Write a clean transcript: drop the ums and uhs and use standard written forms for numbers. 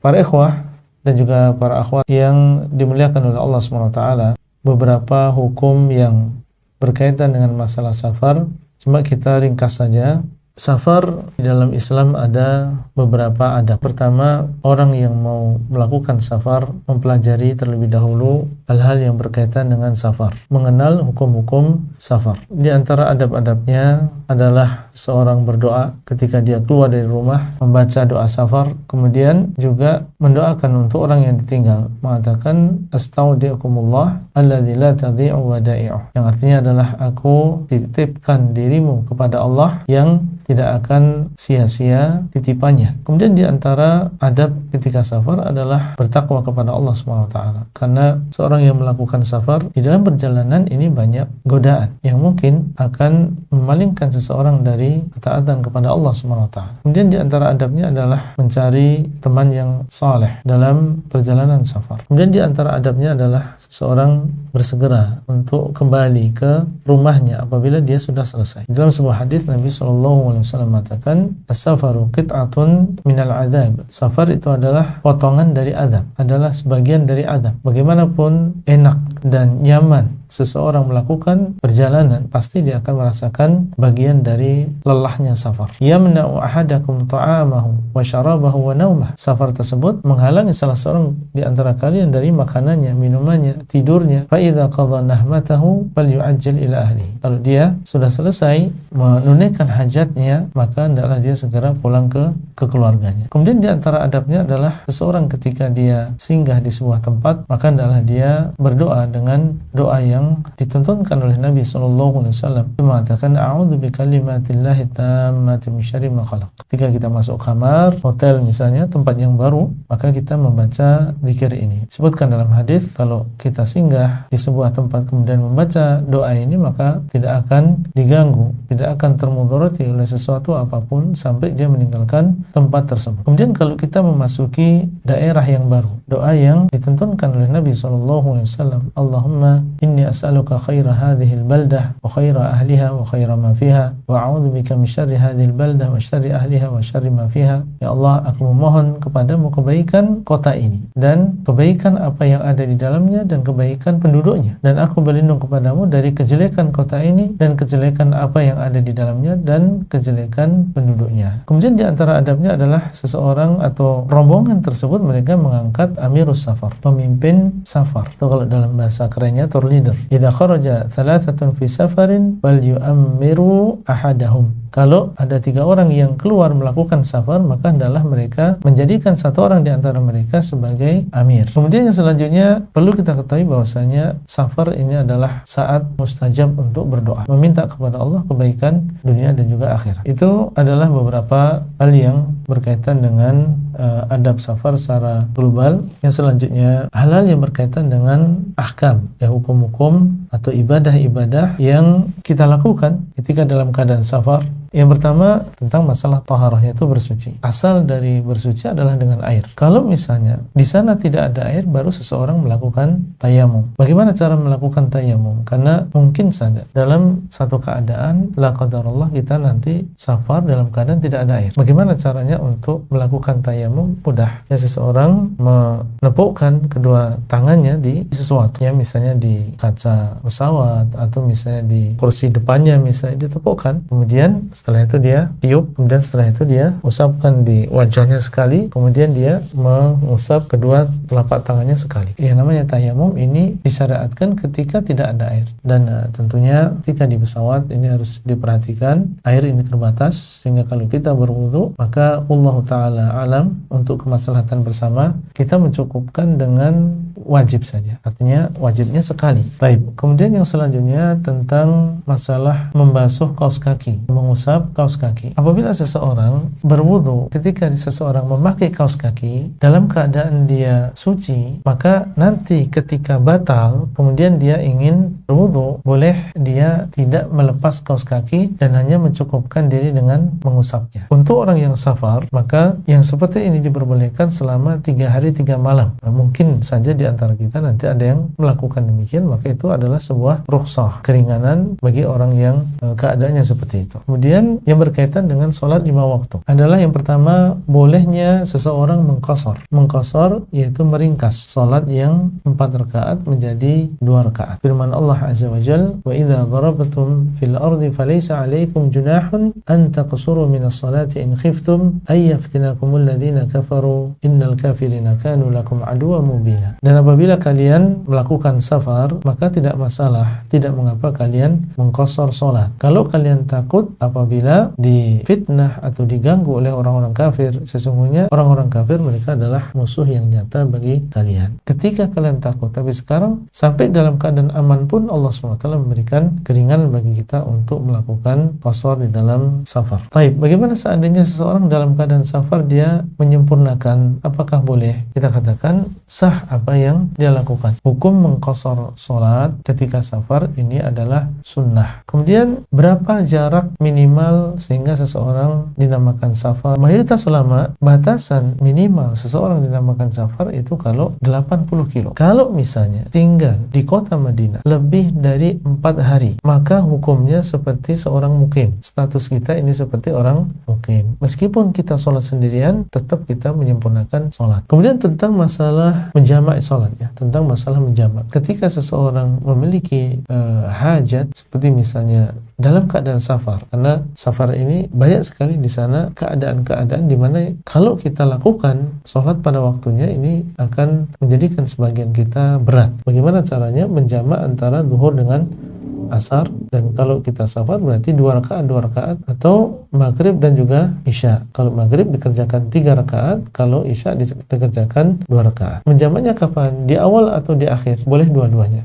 Para ikhwah dan juga para akhwat yang dimuliakan oleh Allah SWT, beberapa hukum yang berkaitan dengan masalah safar, cuma kita ringkas saja. Safar di dalam Islam ada beberapa adab. Pertama, orang yang mau melakukan safar mempelajari terlebih dahulu hal-hal yang berkaitan dengan safar, mengenal hukum-hukum safar. Di antara adab-adabnya adalah seorang berdoa ketika dia keluar dari rumah, membaca doa safar, kemudian juga mendoakan untuk orang yang ditinggal, mengatakan astaudiukumullah alladzi la tadhi'u wada'i'uh, yang artinya adalah aku titipkan dirimu kepada Allah yang tidak akan sia-sia titipannya. Kemudian di antara adab ketika safar adalah bertakwa kepada Allah SWT. Karena seorang yang melakukan safar di dalam perjalanan ini banyak godaan yang mungkin akan memalingkan seseorang dari ketaatan kepada Allah SWT. Kemudian di antara adabnya adalah mencari teman yang saleh dalam perjalanan safar. Kemudian di antara adabnya adalah seseorang bersegera untuk kembali ke rumahnya apabila dia sudah selesai. Dalam sebuah hadis Nabi SAW mengatakan as-safaru qit'atun minal adab. Safar itu adalah potongan dari adab, adalah sebagian dari adab. Bagaimanapun enak dan nyaman seseorang melakukan perjalanan, pasti dia akan merasakan bagian dari lelahnya safar. Yamna'u ahadakum ta'amahu wa syarabahu wa naumah. Safar tersebut menghalangi salah seorang di antara kalian dari makanannya, minumannya, tidurnya. Fa idza qadha nahmatahu falyu'ajjil ila ahlihi. Kalau dia sudah selesai menunaikan hajatnya, maka hendaklah dia segera pulang ke keluarganya. Kemudian di antara adabnya adalah seseorang ketika dia singgah di sebuah tempat, maka hendaklah dia berdoa dengan doa yang dituntunkan oleh Nabi SAW. Dia mengatakan a'udzu bikalimatillahi tammati min syarri ma khalaq. Ketika kita masuk kamar hotel misalnya, tempat yang baru, maka kita membaca zikir ini. Disebutkan dalam hadis kalau kita singgah di sebuah tempat kemudian membaca doa ini, maka tidak akan diganggu, tidak akan termudarati oleh sesuatu apapun sampai dia meninggalkan tempat tersebut. Kemudian kalau kita memasuki daerah yang baru, doa yang dituntunkan oleh Nabi SAW, Allahumma inni as'aluka khaira hadhil baldah wa khaira ahliha wa khaira ma fiha wa a'udzu bika min syarri hadhil baldah wa syarri ahliha wa syarri ma fiha. Ya Allah, aku memohon kepadamu kebaikan kota ini dan kebaikan apa yang ada di dalamnya dan kebaikan penduduknya, dan aku berlindung kepadamu dari kejelekan kota ini dan kejelekan apa yang ada di dalamnya dan kejelekan penduduknya. Kemudian di antara adabnya adalah seseorang atau rombongan tersebut mereka mengangkat amirus safar, pemimpin safar, atau kalau dalam bahasa kerennya tour leader. Idza kharaja thalathatun fi safarin fal yu'ammiru ahadahum. Kalau ada 3 orang yang keluar melakukan safar, maka hendaklah mereka menjadikan 1 orang di antara mereka sebagai amir. Kemudian yang selanjutnya perlu kita ketahui bahwasanya safar ini adalah saat mustajab untuk berdoa, meminta kepada Allah kebaikan dunia dan juga akhirat. Itu adalah beberapa hal yang berkaitan dengan adab safar secara global. Yang selanjutnya hal-hal yang berkaitan dengan ahkam, ya hukum-hukum atau ibadah-ibadah yang kita lakukan ketika dalam keadaan safar. Yang pertama tentang masalah taharah, yaitu bersuci. Asal dari bersuci adalah dengan air. Kalau misalnya di sana tidak ada air, baru seseorang melakukan tayamum. Bagaimana cara melakukan tayamum? Karena mungkin saja dalam satu keadaan la qadarullah kita nanti safar dalam keadaan tidak ada air. Bagaimana caranya untuk melakukan tayamum? Mudah. Ya, seseorang menepukkan kedua tangannya di sesuatu, ya misalnya di kaca pesawat atau misalnya di kursi depannya, misalnya ditepukkan. Kemudian setelah itu dia tiup, kemudian setelah itu dia usapkan di wajahnya sekali, kemudian dia mengusap kedua telapak tangannya sekali. Yang namanya tayamum ini disyariatkan ketika tidak ada air. Dan tentunya ketika di pesawat ini harus diperhatikan, air ini terbatas sehingga kalau kita berwudu, maka Allah Ta'ala alam, untuk kemaslahatan bersama kita mencukupkan dengan wajib saja. Artinya wajibnya sekali. Baik. Kemudian yang selanjutnya tentang masalah membasuh kaos kaki, mengusap kaos kaki. Apabila seseorang berwudu, ketika seseorang memakai kaos kaki dalam keadaan dia suci, maka nanti ketika batal kemudian dia ingin berwudu, boleh dia tidak melepas kaos kaki dan hanya mencukupkan diri dengan mengusapnya. Untuk orang yang safar, maka yang seperti ini diperbolehkan selama 3 hari 3 malam. Nah, mungkin saja di antara kita nanti ada yang melakukan demikian, maka itu adalah adalah sebuah rukhsah, keringanan bagi orang yang keadaannya seperti itu. Kemudian yang berkaitan dengan sholat 5 waktu adalah yang pertama, bolehnya seseorang mengqasar. Mengqasar yaitu meringkas sholat yang 4 rakaat menjadi 2 rakaat. Firman Allah Azza wa Jalla, wa idza darabtum fil ardi falaysa 'alaikum junahun an taqsuru minas salati in khiftum ay yaftinakumul ladzina kafaru innal kafirina kanu lakum aduwwan mubina. Dan apabila kalian melakukan safar, maka tidak masalah, tidak mengapa kalian mengqasar sholat. Kalau kalian takut apabila difitnah atau diganggu oleh orang-orang kafir, sesungguhnya orang-orang kafir mereka adalah musuh yang nyata bagi kalian. Ketika kalian takut, tapi sekarang sampai dalam keadaan aman pun Allah SWT memberikan keringanan bagi kita untuk melakukan qasar di dalam safar. Baik, bagaimana seandainya seseorang dalam keadaan safar dia menyempurnakan, apakah boleh? Kita katakan sah apa yang dia lakukan. Hukum mengqasar sholat ketika safar ini adalah sunnah. Kemudian berapa jarak minimal sehingga seseorang dinamakan safar? Mayoritas ulama batasan minimal seseorang dinamakan safar itu kalau 80 kilo. Kalau misalnya tinggal di kota Madinah lebih dari 4 hari, maka hukumnya seperti seorang mukim. Status kita ini seperti orang mukim. Meskipun kita sholat sendirian, tetap kita menyempurnakan sholat. Kemudian tentang masalah menjamak sholat, ya, tentang masalah menjamak. Ketika seseorang memiliki hajat, seperti misalnya dalam keadaan safar, karena safar ini banyak sekali di sana keadaan-keadaan di mana kalau kita lakukan sholat pada waktunya ini akan menjadikan sebagian kita berat. Bagaimana caranya menjamak antara zuhur dengan asar, dan kalau kita safar berarti 2 rakaat atau maghrib dan juga isya. Kalau maghrib dikerjakan 3 rakaat, kalau isya dikerjakan 2 rakaat. Menjamaknya kapan? Di awal atau di akhir? Boleh dua-duanya.